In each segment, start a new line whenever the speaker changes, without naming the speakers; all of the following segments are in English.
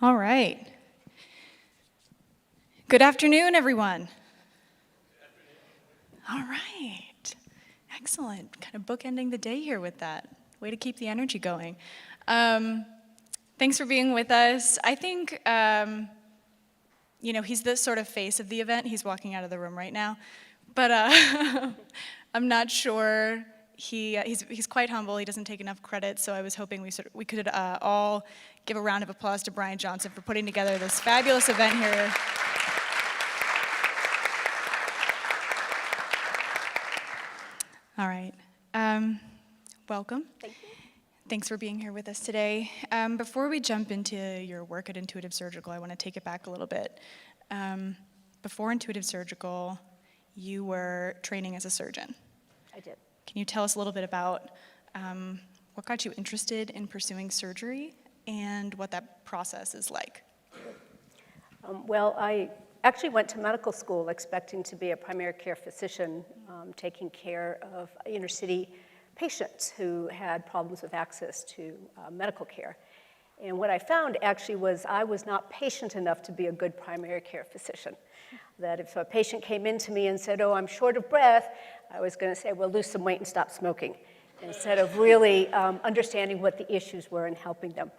All right. Good afternoon, everyone. All right. Excellent. Kind of bookending the day here with that. Way to keep the energy going. Thanks for being with us. I think, he's the sort of face of the event. He's walking out of the room right now. But I'm not sure. He's quite humble. He doesn't take enough credit, so I was hoping we could all give a round of applause to Brian Johnson for putting together this fabulous event here. All right. Welcome.
Thank you.
Thanks for being here with us today. Before we jump into your work at Intuitive Surgical, I want to take it back a little bit. Before Intuitive Surgical, you were training as a surgeon.
I did.
Can you tell us a little bit about what got you interested in pursuing surgery and what that process is like?
Well, I actually went to medical school expecting to be a primary care physician, taking care of inner city patients who had problems with access to medical care. And what I found actually was I was not patient enough to be a good primary care physician. That if a patient came in to me and said, "Oh, I'm short of breath," I was going to say, "Well, lose some weight and stop smoking," instead of really understanding what the issues were and helping them.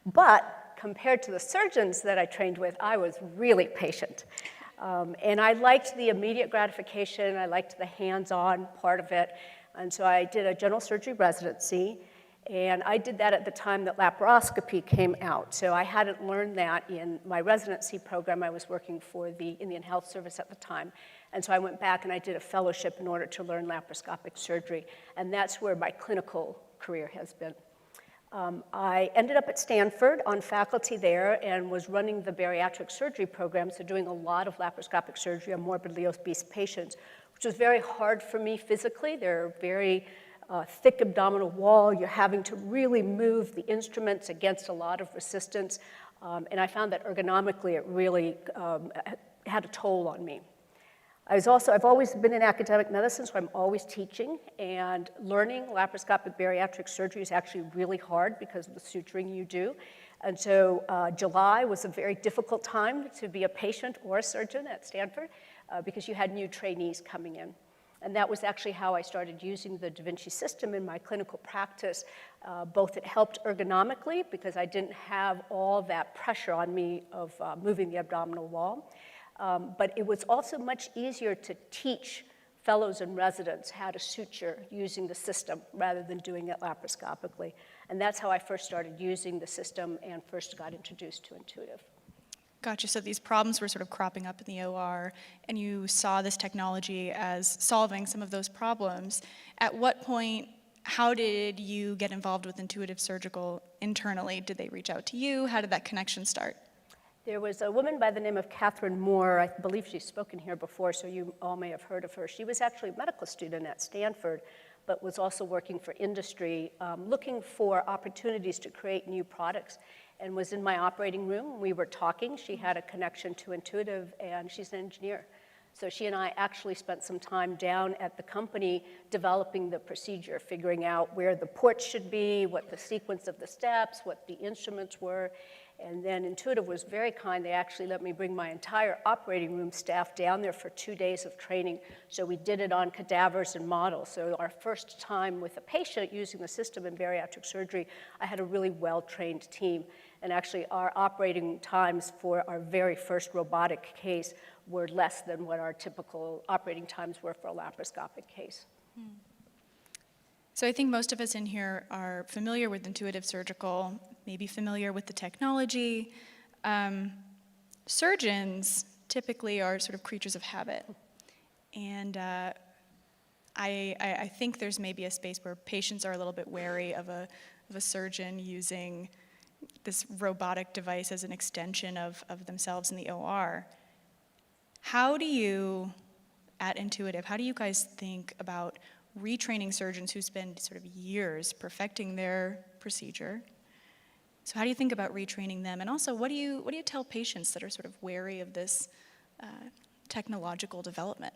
But compared to the surgeons that I trained with, I was really patient. And I liked the immediate gratification. I liked the hands-on part of it. And so I did a general surgery residency. And I did that at the time that laparoscopy came out. So I hadn't learned that in my residency program. I was working for the Indian Health Service at the time. And so I went back and I did a fellowship in order to learn laparoscopic surgery. And that's where my clinical career has been. I ended up at Stanford on faculty there and was running the bariatric surgery program, so doing a lot of laparoscopic surgery on morbidly obese patients, which was very hard for me physically. They're very thick abdominal wall. You're having to really move the instruments against a lot of resistance. And I found that ergonomically it really had a toll on me. I've always been in academic medicine, so I'm always teaching, and learning laparoscopic bariatric surgery is actually really hard because of the suturing you do. And so July was a very difficult time to be a patient or a surgeon at Stanford because you had new trainees coming in. And that was actually how I started using the Da Vinci system in my clinical practice. Both it helped ergonomically because I didn't have all that pressure on me of moving the abdominal wall. But it was also much easier to teach fellows and residents how to suture using the system rather than doing it laparoscopically. And that's how I first started using the system and first got introduced to Intuitive.
Gotcha. So these problems were sort of cropping up in the OR, and you saw this technology as solving some of those problems. At what point, how did you get involved with Intuitive Surgical internally? Did they reach out to you? How did that connection start?
There was a woman by the name of Catherine Moore. I believe she's spoken here before, so you all may have heard of her. She was actually a medical student at Stanford, but was also working for industry, looking for opportunities to create new products, and was in my operating room. We were talking. She had a connection to Intuitive, and she's an engineer. So she and I actually spent some time down at the company developing the procedure, figuring out where the ports should be, what the sequence of the steps, what the instruments were. And then Intuitive was very kind. They actually let me bring my entire operating room staff down there for 2 days of training. So we did it on cadavers and models. So our first time with a patient using the system in bariatric surgery, I had a really well-trained team. And actually, our operating times for our very first robotic case were less than what our typical operating times were for a laparoscopic case.
So I think most of us in here are familiar with Intuitive Surgical, maybe familiar with the technology. Surgeons typically are sort of creatures of habit. And I think there's maybe a space where patients are a little bit wary of a surgeon using this robotic device as an extension of themselves in the OR. How do you, at Intuitive, how do you guys think about retraining surgeons who spend sort of years perfecting their procedure? So how do you think about retraining them? And also, what do you tell patients that are sort of wary of this technological development?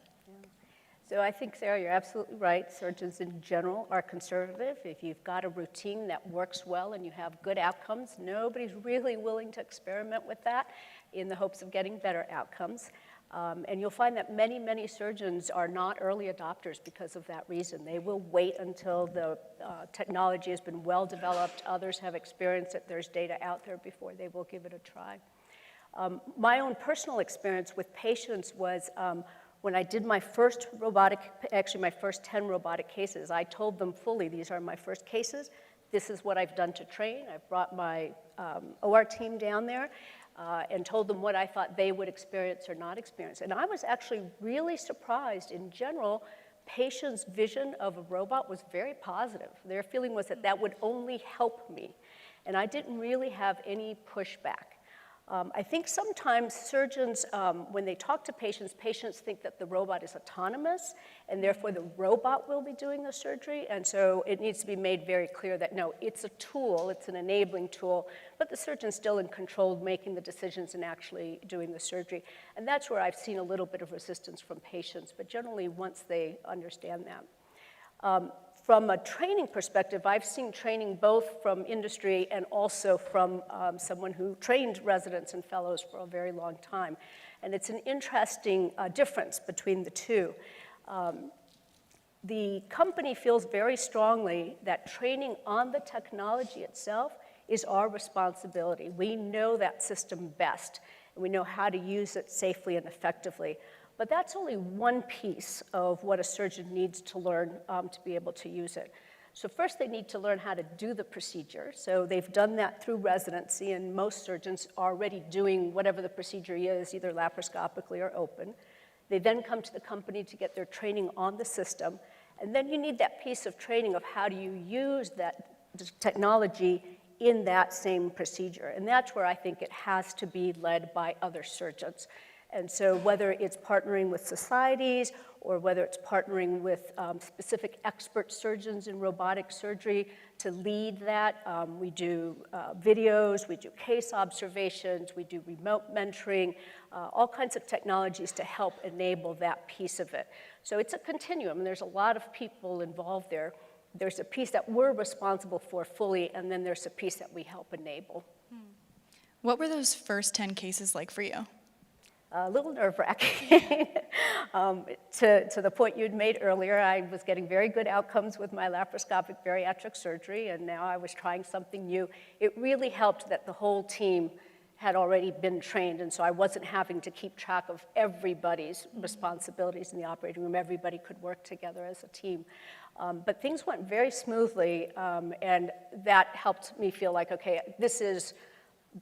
So I think, Sarah, you're absolutely right. Surgeons in general are conservative. If you've got a routine that works well and you have good outcomes, nobody's really willing to experiment with that in the hopes of getting better outcomes. And you'll find that many, many surgeons are not early adopters because of that reason. They will wait until the technology has been well developed, others have experienced it, there's data out there before they will give it a try. My own personal experience with patients was when I did my first robotic, actually my first 10 robotic cases, I told them fully, these are my first cases, this is what I've done to train. I brought my OR team down there and told them what I thought they would experience or not experience. And I was actually really surprised. In general, patients' vision of a robot was very positive. Their feeling was that that would only help me. And I didn't really have any pushback. I think sometimes surgeons, when they talk to patients, patients think that the robot is autonomous, and therefore the robot will be doing the surgery. And so it needs to be made very clear that, no, it's a tool, it's an enabling tool, but the surgeon's still in control of making the decisions and actually doing the surgery. And that's where I've seen a little bit of resistance from patients, but generally once they understand that. From a training perspective, I've seen training both from industry and also from someone who trained residents and fellows for a very long time. And it's an interesting difference between the two. The company feels very strongly that training on the technology itself is our responsibility. We know that system best, and we know how to use it safely and effectively. But that's only one piece of what a surgeon needs to learn to be able to use it. So first they need to learn how to do the procedure. So they've done that through residency, and most surgeons are already doing whatever the procedure is, either laparoscopically or open. They then come to the company to get their training on the system. And then you need that piece of training of how do you use that technology in that same procedure. And that's where I think it has to be led by other surgeons. And so whether it's partnering with societies or whether it's partnering with specific expert surgeons in robotic surgery to lead that, we do videos, we do case observations, we do remote mentoring, all kinds of technologies to help enable that piece of it. So it's a continuum, and there's a lot of people involved there. There's a piece that we're responsible for fully, and then there's a piece that we help enable.
What were those first 10 cases like for you?
A little nerve-wracking. To the point you'd made earlier, I was getting very good outcomes with my laparoscopic bariatric surgery, and now I was trying something new. It really helped that the whole team had already been trained, and so I wasn't having to keep track of everybody's responsibilities in the operating room. Everybody could work together as a team. But things went very smoothly, and that helped me feel like, okay, this is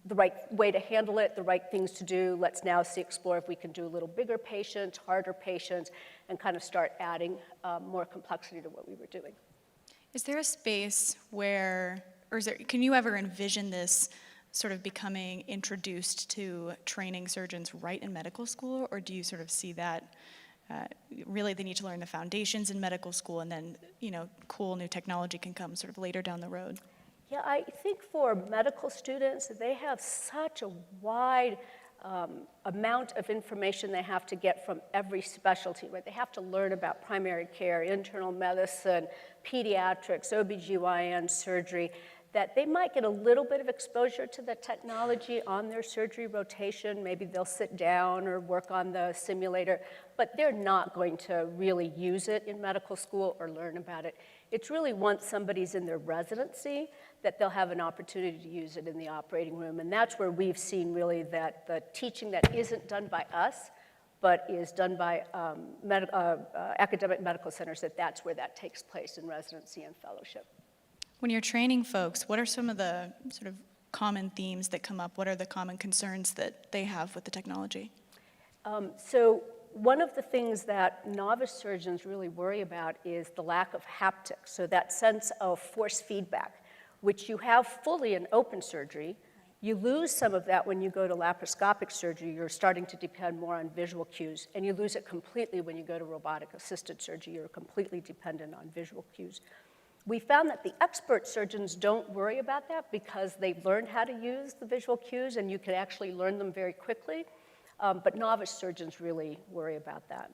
the right way to handle it, the right things to do. Let's now explore if we can do a little bigger patients, harder patients, and kind of start adding more complexity to what we were doing.
Is there a space where, or can you ever envision this sort of becoming introduced to training surgeons right in medical school, or do you sort of see that really they need to learn the foundations in medical school, and then, cool new technology can come sort of later down the road?
Yeah, I think for medical students, they have such a wide amount of information they have to get from every specialty, right? They have to learn about primary care, internal medicine, pediatrics, OBGYN, surgery, that they might get a little bit of exposure to the technology on their surgery rotation. Maybe they'll sit down or work on the simulator, but they're not going to really use it in medical school or learn about it. It's really once somebody's in their residency that they'll have an opportunity to use it in the operating room. And that's where we've seen really that the teaching that isn't done by us, but is done by academic medical centers, that's where that takes place in residency and fellowship.
When you're training folks, what are some of the sort of common themes that come up? What are the common concerns that they have with the technology?
So one of the things that novice surgeons really worry about is the lack of haptics, so that sense of force feedback, which you have fully in open surgery. You lose some of that when you go to laparoscopic surgery. You're starting to depend more on visual cues, and you lose it completely when you go to robotic-assisted surgery. You're completely dependent on visual cues. We found that the expert surgeons don't worry about that because they've learned how to use the visual cues, and you can actually learn them very quickly. But novice surgeons really worry about that.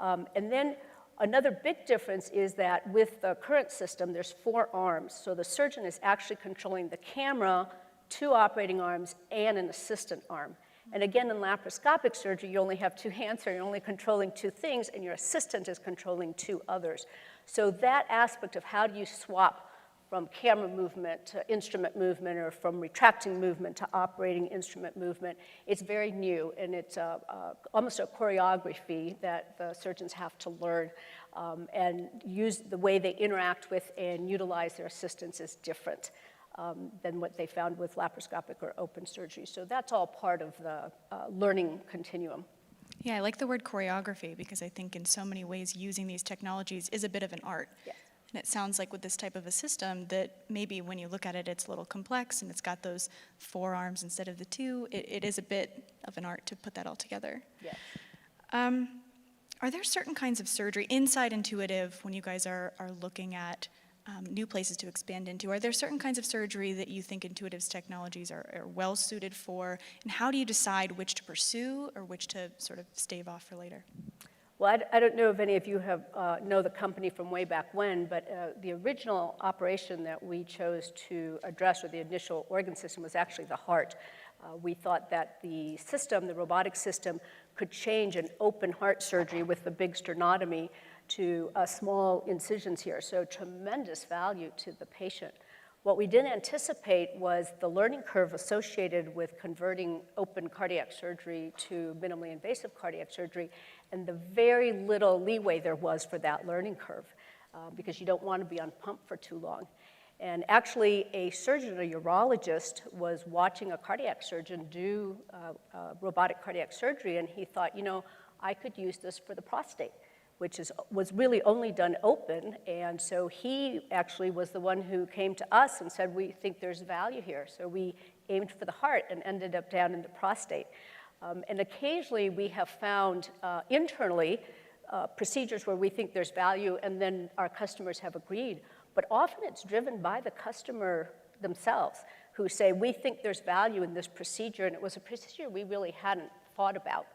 And then Another big difference is that with the current system, there's 4 arms. So the surgeon is actually controlling the camera, 2 operating arms, and an assistant arm. And again, in laparoscopic surgery, you only have 2 hands, so you're only controlling 2 things, and your assistant is controlling 2 others. So that aspect of how do you swap from camera movement to instrument movement, or from retracting movement to operating instrument movement, it's very new, and it's almost a choreography that the surgeons have to learn, and use the way they interact with and utilize their assistants is different than what they found with laparoscopic or open surgery. So that's all part of the learning continuum.
Yeah, I like the word choreography because I think in so many ways using these technologies is a bit of an art.
Yes.
And it sounds like with this type of a system that maybe when you look at it, it's a little complex and it's got those 4 arms instead of the 2. It is a bit of an art to put that all together.
Yes.
Are there certain kinds of surgery, inside Intuitive, when you guys are looking at new places to expand into, are there certain kinds of surgery that you think Intuitive's technologies are well suited for? And how do you decide which to pursue or which to sort of stave off for later?
Well, I don't know if any of you know the company from way back when, but the original operation that we chose to address, or the initial organ system, was actually the heart. We thought that the system, the robotic system, could change an open heart surgery with the big sternotomy to small incisions here, so tremendous value to the patient. What we didn't anticipate was the learning curve associated with converting open cardiac surgery to minimally invasive cardiac surgery, and the very little leeway there was for that learning curve, because you don't want to be on pump for too long. And actually, a surgeon, a urologist, was watching a cardiac surgeon do robotic cardiac surgery, and he thought, you know, I could use this for the prostate, which was really only done open. And so he actually was the one who came to us and said, we think there's value here. So we aimed for the heart and ended up down in the prostate. And occasionally we have found internally procedures where we think there's value, and then our customers have agreed. But often it's driven by the customer themselves, who say, we think there's value in this procedure, and it was a procedure we really hadn't thought about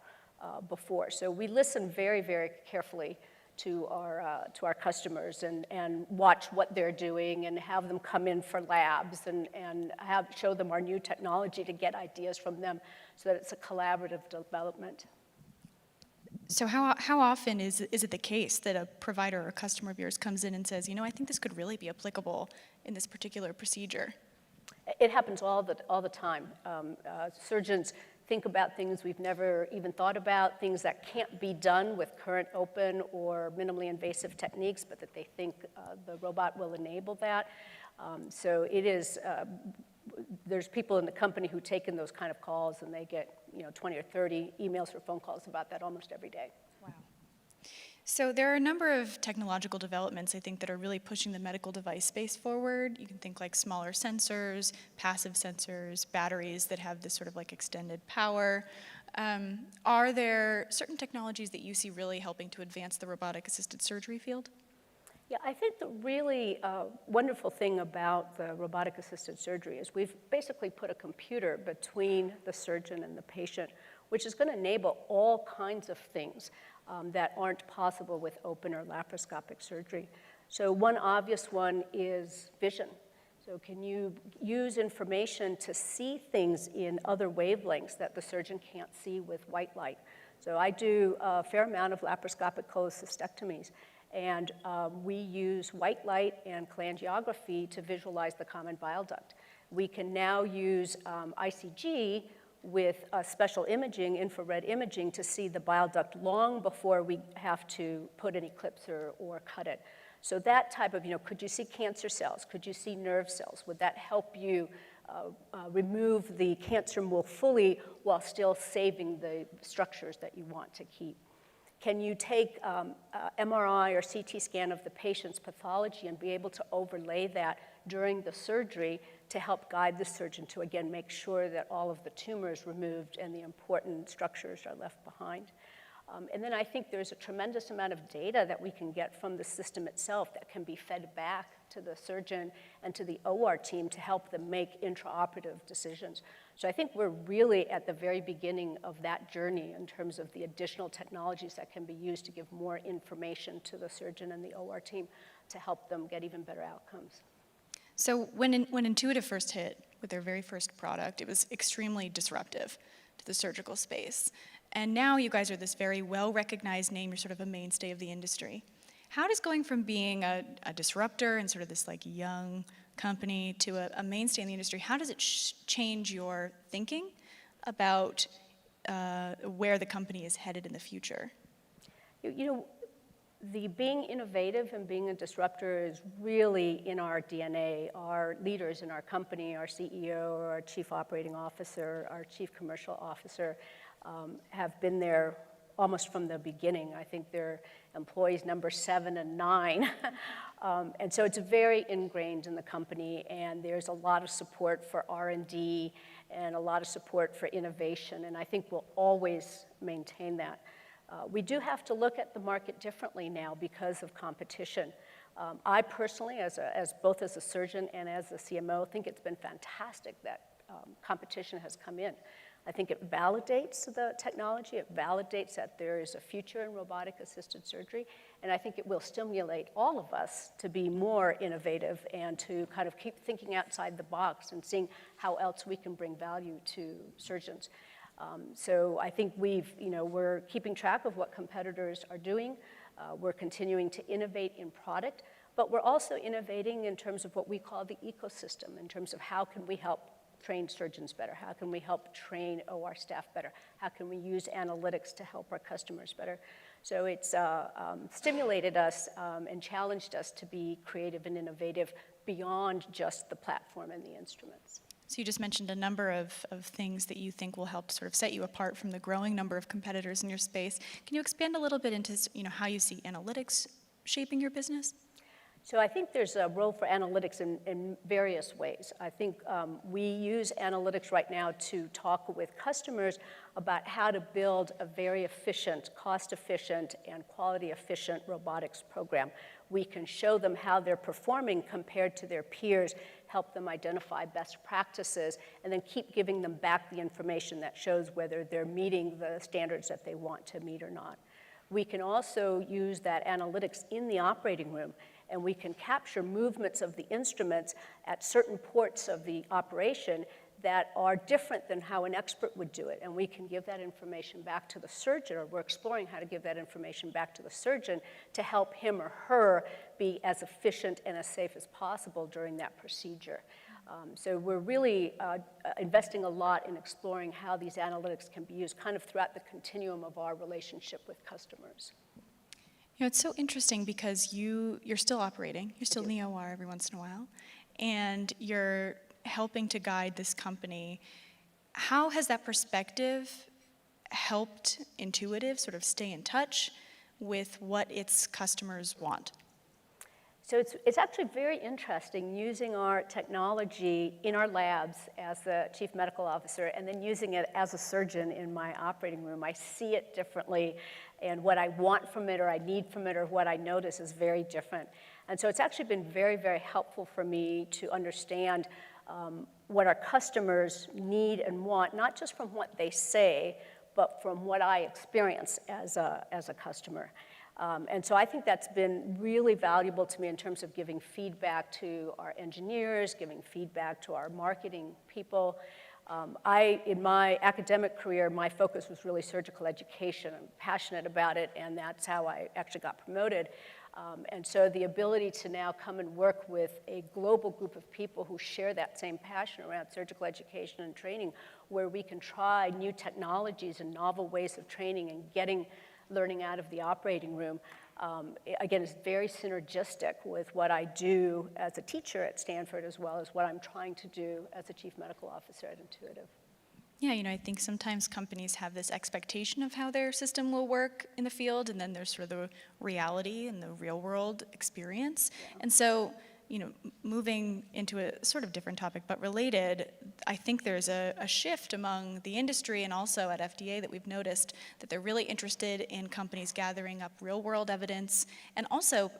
before. So we listen very, very carefully to our customers, and watch what they're doing, and have them come in for labs, and show them our new technology to get ideas from them, so that it's a collaborative development.
So how often is it the case that a provider or a customer of yours comes in and says, you know, I think this could really be applicable in this particular procedure?
It happens all the time. Surgeons think about things we've never even thought about, things that can't be done with current open or minimally invasive techniques, but that they think the robot will enable that. So it is, there's people in the company who take in those kind of calls, and they get 20 or 30 emails or phone calls about that almost every day.
Wow. So there are a number of technological developments, I think, that are really pushing the medical device space forward. You can think like smaller sensors, passive sensors, batteries that have this sort of like extended power. Are there certain technologies that you see really helping to advance the robotic-assisted surgery field?
Yeah, I think the really wonderful thing about the robotic-assisted surgery is we've basically put a computer between the surgeon and the patient, which is going to enable all kinds of things that aren't possible with open or laparoscopic surgery. So one obvious one is vision. So can you use information to see things in other wavelengths that the surgeon can't see with white light? So I do a fair amount of laparoscopic cholecystectomies, and we use white light and cholangiography to visualize the common bile duct. We can now use ICG with special imaging, infrared imaging, to see the bile duct long before we have to put any clips or cut it. So that type of, could you see cancer cells? Could you see nerve cells? Would that help you remove the cancer more fully while still saving the structures that you want to keep? Can you take MRI or CT scan of the patient's pathology and be able to overlay that during the surgery to help guide the surgeon to, again, make sure that all of the tumor is removed and the important structures are left behind? And then I think there's a tremendous amount of data that we can get from the system itself that can be fed back back to the surgeon and to the OR team to help them make intraoperative decisions. So I think we're really at the very beginning of that journey in terms of the additional technologies that can be used to give more information to the surgeon and the OR team to help them get even better outcomes.
So when Intuitive first hit with their very first product, it was extremely disruptive to the surgical space. And now you guys are this very well-recognized name. You're sort of a mainstay of the industry. How does going from being a disruptor and sort of this like young company to a mainstay in the industry, how does it change your thinking about where the company is headed in the future?
You know, the being innovative and being a disruptor is really in our DNA. Our leaders in our company, our CEO, our chief operating officer, our chief commercial officer, have been there almost from the beginning. I think they're employees number 7 and 9. And so it's very ingrained in the company, and there's a lot of support for R&D and a lot of support for innovation, and I think we'll always maintain that. We do have to look at the market differently now because of competition. I personally, both as a surgeon and as a CMO, think it's been fantastic that competition has come in. I think it validates the technology, it validates that there is a future in robotic-assisted surgery, and I think it will stimulate all of us to be more innovative and to kind of keep thinking outside the box and seeing how else we can bring value to surgeons. So I think we're keeping track of what competitors are doing. We're continuing to innovate in product, but we're also innovating in terms of what we call the ecosystem, in terms of how can we help train surgeons better? How can we help train OR staff better? How can we use analytics to help our customers better? So it's stimulated us and challenged us to be creative and innovative beyond just the platform and the instruments.
So you just mentioned a number of things that you think will help sort of set you apart from the growing number of competitors in your space. Can you expand a little bit into how you see analytics shaping your business?
So I think there's a role for analytics in various ways. I think we use analytics right now to talk with customers about how to build a very efficient, cost-efficient, and quality-efficient robotics program. We can show them how they're performing compared to their peers, help them identify best practices, and then keep giving them back the information that shows whether they're meeting the standards that they want to meet or not. We can also use that analytics in the operating room, and we can capture movements of the instruments at certain ports of the operation that are different than how an expert would do it. And we can give that information back to the surgeon, or we're exploring how to give that information back to the surgeon to help him or her be as efficient and as safe as possible during that procedure. So we're really investing a lot in exploring how these analytics can be used kind of throughout the continuum of our relationship with customers.
It's so interesting because you're still operating, you're still in the OR every once in a while, and you're helping to guide this company. How has that perspective helped Intuitive sort of stay in touch with what its customers want?
So it's actually very interesting using our technology in our labs as the chief medical officer and then using it as a surgeon in my operating room. I see it differently, and what I want from it or I need from it or what I notice is very different. And so it's actually been very, very helpful for me to understand what our customers need and want, not just from what they say, but from what I experience as a customer. And so I think that's been really valuable to me in terms of giving feedback to our engineers, giving feedback to our marketing people. In my academic career, my focus was really surgical education. I'm passionate about it, and that's how I actually got promoted. And so the ability to now come and work with a global group of people who share that same passion around surgical education and training, where we can try new technologies and novel ways of training and getting learning out of the operating room, again, is very synergistic with what I do as a teacher at Stanford as well as what I'm trying to do as a chief medical officer at Intuitive.
Yeah, I think sometimes companies have this expectation of how their system will work in the field, and then there's sort of the reality and the real world experience. Yeah. And so, moving into a sort of different topic, but related, I think there's a shift among the industry and also at FDA that we've noticed that they're really interested in companies gathering up real world evidence and also,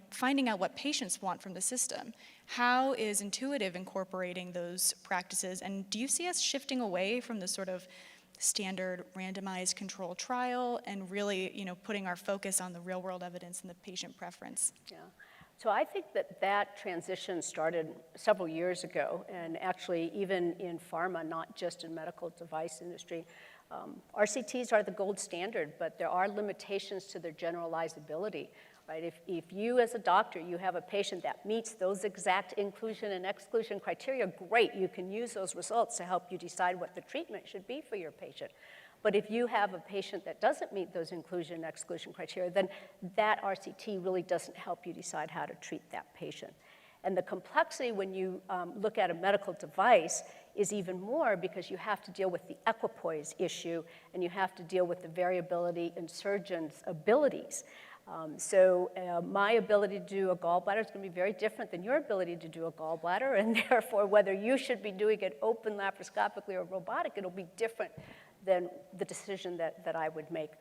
finding out what patients want from the system. How is Intuitive incorporating those practices? And do you see us shifting away from the sort of standard randomized control trial and really, putting our focus on the real world evidence and the patient preference?
Yeah. So I think that transition started several years ago, and actually even in pharma, not just in medical device industry. RCTs are the gold standard, but there are limitations to their generalizability, right? If you as a doctor, you have a patient that meets those exact inclusion and exclusion criteria, great, you can use those results to help you decide what the treatment should be for your patient. But if you have a patient that doesn't meet those inclusion and exclusion criteria, then that RCT really doesn't help you decide how to treat that patient. And the complexity when you look at a medical device is even more because you have to deal with the equipoise issue and you have to deal with the variability in surgeons' abilities. My ability to do a gallbladder is going to be very different than your ability to do a gallbladder, and therefore whether you should be doing it open laparoscopically or robotic, it'll be different than the decision that I would make.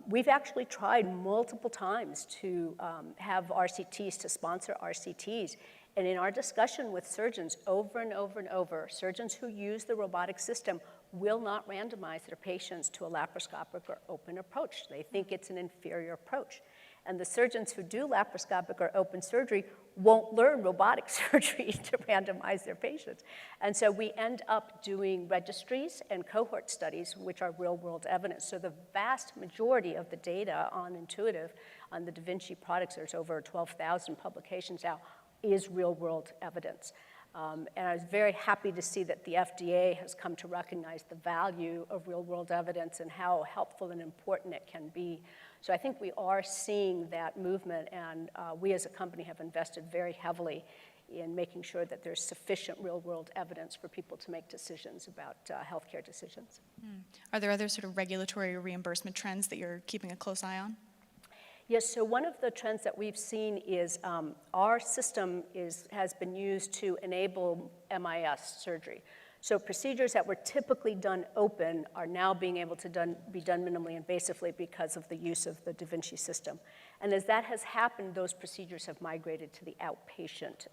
We've actually tried multiple times to have RCTs, to sponsor RCTs. And in our discussion with surgeons over and over and over, surgeons who use the robotic system will not randomize their patients to a laparoscopic or open approach. They think it's an inferior approach. And the surgeons who do laparoscopic or open surgery won't learn robotic surgery to randomize their patients. And so we end up doing registries and cohort studies, which are real-world evidence. So the vast majority of the data on Intuitive, on the Da Vinci products, there's over 12,000 publications now, is real-world evidence. And I was very happy to see that the FDA has come to recognize the value of real-world evidence and how helpful and important it can be. So I think we are seeing that movement, and we as a company have invested very heavily in making sure that there's sufficient real-world evidence for people to make decisions about healthcare decisions.
Are there other sort of regulatory or reimbursement trends that you're keeping a close eye on?
Yes, so one of the trends that we've seen is our system has been used to enable MIS surgery. So procedures that were typically done open are now being able to be done minimally invasively because of the use of the Da Vinci system. And as that has happened, those procedures have migrated to the outpatient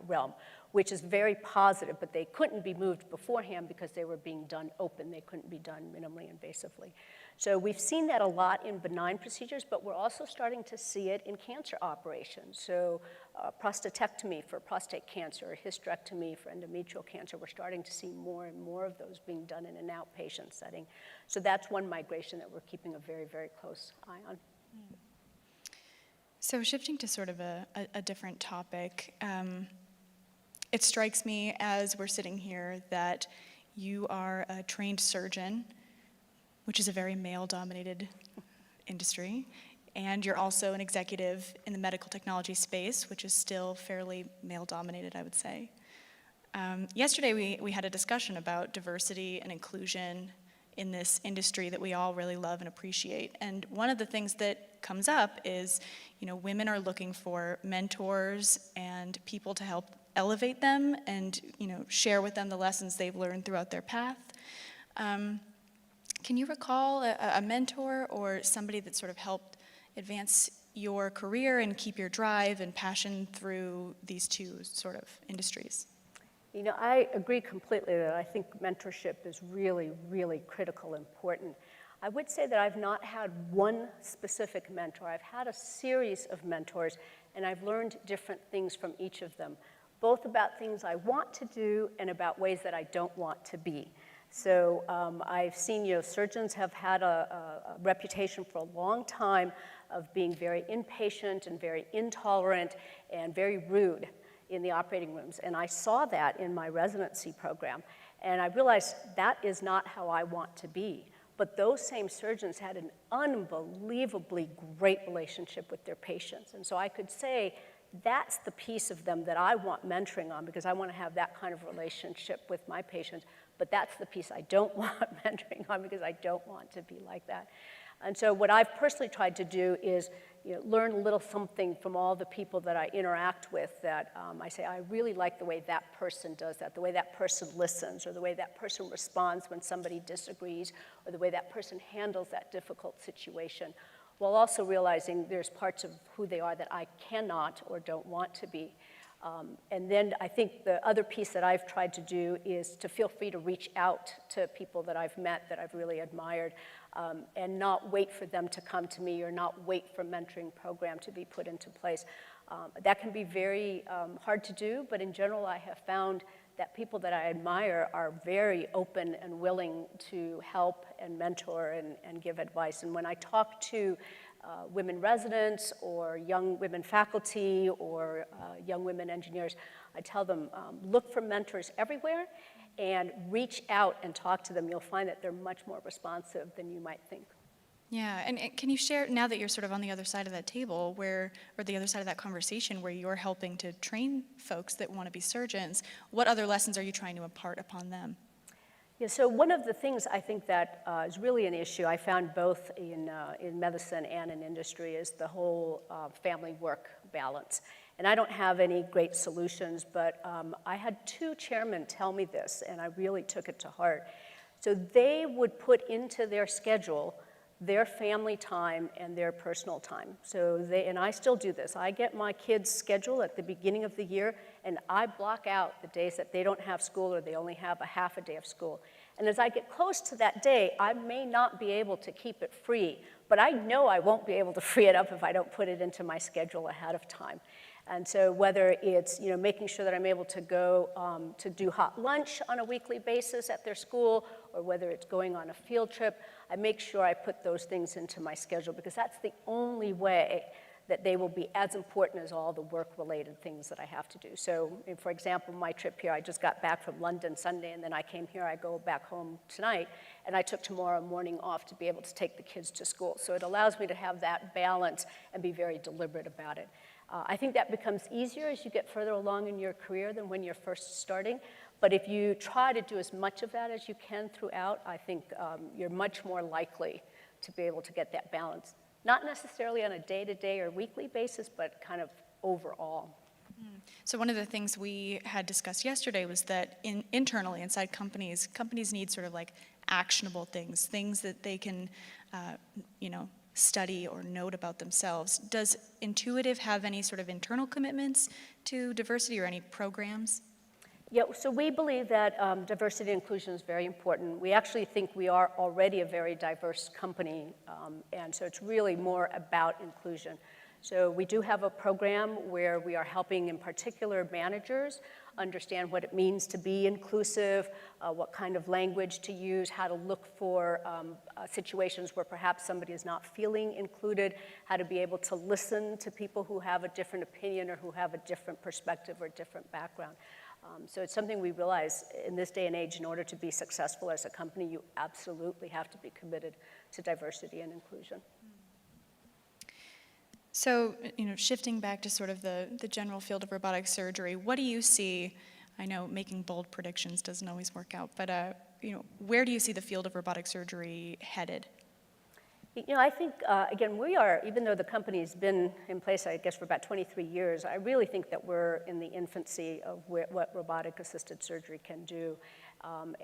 realm, which is very positive, but they couldn't be moved beforehand because they were being done open. They couldn't be done minimally invasively. So we've seen that a lot in benign procedures, but we're also starting to see it in cancer operations. So prostatectomy for prostate cancer, hysterectomy for endometrial cancer, we're starting to see more and more of those being done in an outpatient setting. So that's one migration that we're keeping a very, very close eye on.
So shifting to sort of a different topic, it strikes me as we're sitting here that you are a trained surgeon, which is a very male-dominated industry, and you're also an executive in the medical technology space, which is still fairly male-dominated, I would say. Yesterday, we had a discussion about diversity and inclusion in this industry that we all really love and appreciate. And one of the things that comes up is, women are looking for mentors and people to help elevate them and, share with them the lessons they've learned throughout their path. Can you recall a mentor or somebody that sort of helped advance your career and keep your drive and passion through these two sort of industries?
I agree completely that I think mentorship is really, really critical, important. I would say that I've not had one specific mentor. I've had a series of mentors, and I've learned different things from each of them, both about things I want to do and about ways that I don't want to be. So I've seen, surgeons have had a reputation for a long time of being very impatient and very intolerant and very rude in the operating rooms. And I saw that in my residency program. And I realized that is not how I want to be. But those same surgeons had an unbelievably great relationship with their patients. And so I could say, that's the piece of them that I want mentoring on because I want to have that kind of relationship with my patients. But that's the piece I don't want mentoring on because I don't want to be like that. And so what I've personally tried to do is learn a little something from all the people that I interact with that I say, I really like the way that person does that, the way that person listens, or the way that person responds when somebody disagrees, or the way that person handles that difficult situation. while also realizing there's parts of who they are that I cannot or don't want to be. And then I think the other piece that I've tried to do is to feel free to reach out to people that I've met that I've really admired, and not wait for them to come to me or not wait for a mentoring program to be put into place. That can be very hard to do, but in general I have found that people that I admire are very open and willing to help and mentor and give advice. And when I talk to women residents or young women faculty or young women engineers, I tell them, look for mentors everywhere and reach out and talk to them. You'll find that they're much more responsive than you might think.
Yeah, and can you share, now that you're sort of on the other side of that table, or the other side of that conversation, where you're helping to train folks that want to be surgeons, what other lessons are you trying to impart upon them?
Yeah, so one of the things I think that is really an issue I found both in medicine and in industry is the whole family-work balance. And I don't have any great solutions, but I had 2 chairmen tell me this, and I really took it to heart. So they would put into their schedule their family time and their personal time. So and I still do this. I get my kids' schedule at the beginning of the year, and I block out the days that they don't have school or they only have a half a day of school. And as I get close to that day, I may not be able to keep it free, but I know I won't be able to free it up if I don't put it into my schedule ahead of time. And so whether it's making sure that I'm able to go to do hot lunch on a weekly basis at their school, or whether it's going on a field trip, I make sure I put those things into my schedule, because that's the only way that they will be as important as all the work-related things that I have to do. So, for example, my trip here, I just got back from London Sunday, and then I came here. I go back home tonight, and I took tomorrow morning off to be able to take the kids to school. So it allows me to have that balance and be very deliberate about it. I think that becomes easier as you get further along in your career than when you're first starting. But if you try to do as much of that as you can throughout, I think you're much more likely to be able to get that balance. Not necessarily on a day-to-day or weekly basis, but kind of overall.
So one of the things we had discussed yesterday was that internally inside companies need sort of like actionable things that they can, study or note about themselves. Does Intuitive have any sort of internal commitments to diversity or any programs?
Yeah, so we believe that diversity and inclusion is very important. We actually think we are already a very diverse company, and so it's really more about inclusion. So we do have a program where we are helping, in particular, managers understand what it means to be inclusive, what kind of language to use, how to look for situations where perhaps somebody is not feeling included, how to be able to listen to people who have a different opinion or who have a different perspective or different background. So it's something we realize in this day and age, in order to be successful as a company, you absolutely have to be committed to diversity and inclusion.
So, shifting back to sort of the general field of robotic surgery, what do you see? I know making bold predictions doesn't always work out, but where do you see the field of robotic surgery headed?
I think, again, we are, even though the company's been in place, I guess, for about 23 years, I really think that we're in the infancy of what robotic-assisted surgery can do.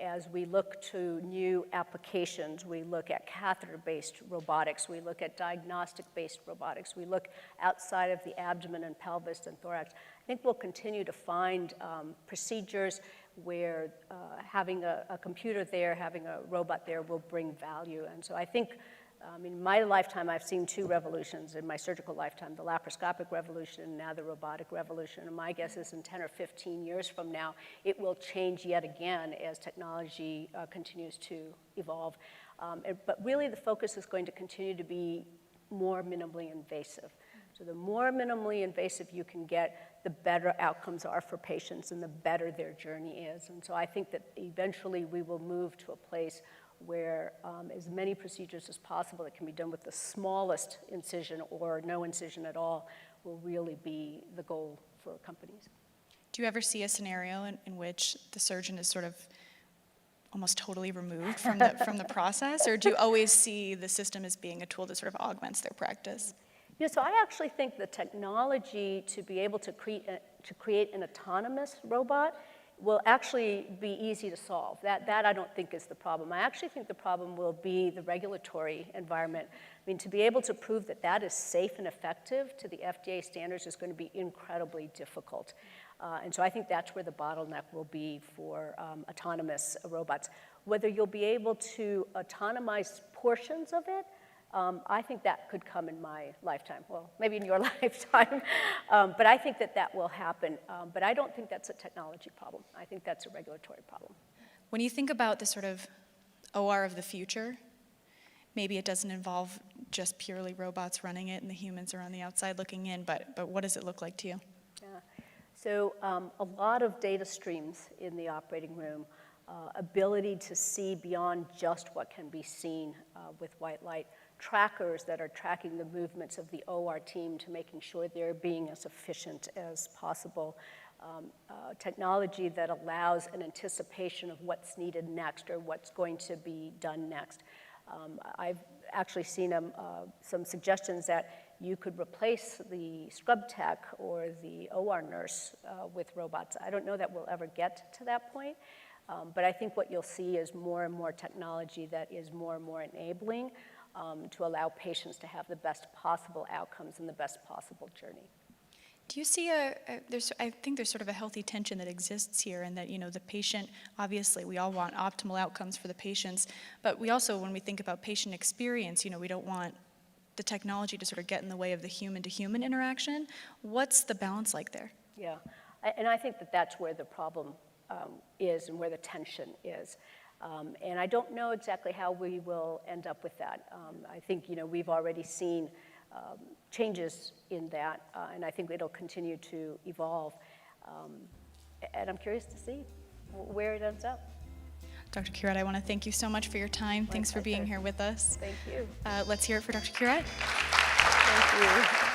As we look to new applications, we look at catheter-based robotics, we look at diagnostic-based robotics, we look outside of the abdomen and pelvis and thorax. I think we'll continue to find procedures where having a computer there, having a robot there will bring value. And so I think, in my lifetime, I've seen 2 revolutions in my surgical lifetime, the laparoscopic revolution and now the robotic revolution. And my guess is in 10 or 15 years from now, it will change yet again as technology continues to evolve. But really, the focus is going to continue to be more minimally invasive. So the more minimally invasive you can get, the better outcomes are for patients and the better their journey is. And so I think that eventually we will move to a place where as many procedures as possible that can be done with the smallest incision or no incision at all will really be the goal for companies.
Do you ever see a scenario in which the surgeon is sort of almost totally removed from the process, or do you always see the system as being a tool that sort of augments their practice?
Yeah, so I actually think the technology to be able to create an autonomous robot will actually be easy to solve. That I don't think is the problem. I actually think the problem will be the regulatory environment. I mean, to be able to prove that that is safe and effective to the FDA standards is going to be incredibly difficult. And so I think that's where the bottleneck will be for autonomous robots. Whether you'll be able to autonomize portions of it, I think that could come in my lifetime. Well, maybe in your lifetime, but I think that that will happen. But I don't think that's a technology problem. I think that's a regulatory problem.
When you think about the sort of OR of the future, maybe it doesn't involve just purely robots running it and the humans are on the outside looking in, but what does it look like to you?
Yeah. So a lot of data streams in the operating room, ability to see beyond just what can be seen with white light, trackers that are tracking the movements of the OR team to making sure they're being as efficient as possible. Technology that allows an anticipation of what's needed next or what's going to be done next. I've actually seen some suggestions that you could replace the scrub tech or the OR nurse with robots. I don't know that we'll ever get to that point, but I think what you'll see is more and more technology that is more and more enabling to allow patients to have the best possible outcomes and the best possible journey.
Do you see I think there's sort of a healthy tension that exists here, and that, the patient, obviously we all want optimal outcomes for the patients, but we also, when we think about patient experience, we don't want the technology to sort of get in the way of the human-to-human interaction. What's the balance like there?
Yeah, and I think that that's where the problem is and where the tension is. And I don't know exactly how we will end up with that. I think, we've already seen changes in that, and I think it'll continue to evolve. And I'm curious to see where it ends up.
Dr. Curette, I want to thank you so much for your time. Thanks for being here with us.
Thank you.
Let's hear it for Dr. Curette.
Thank you.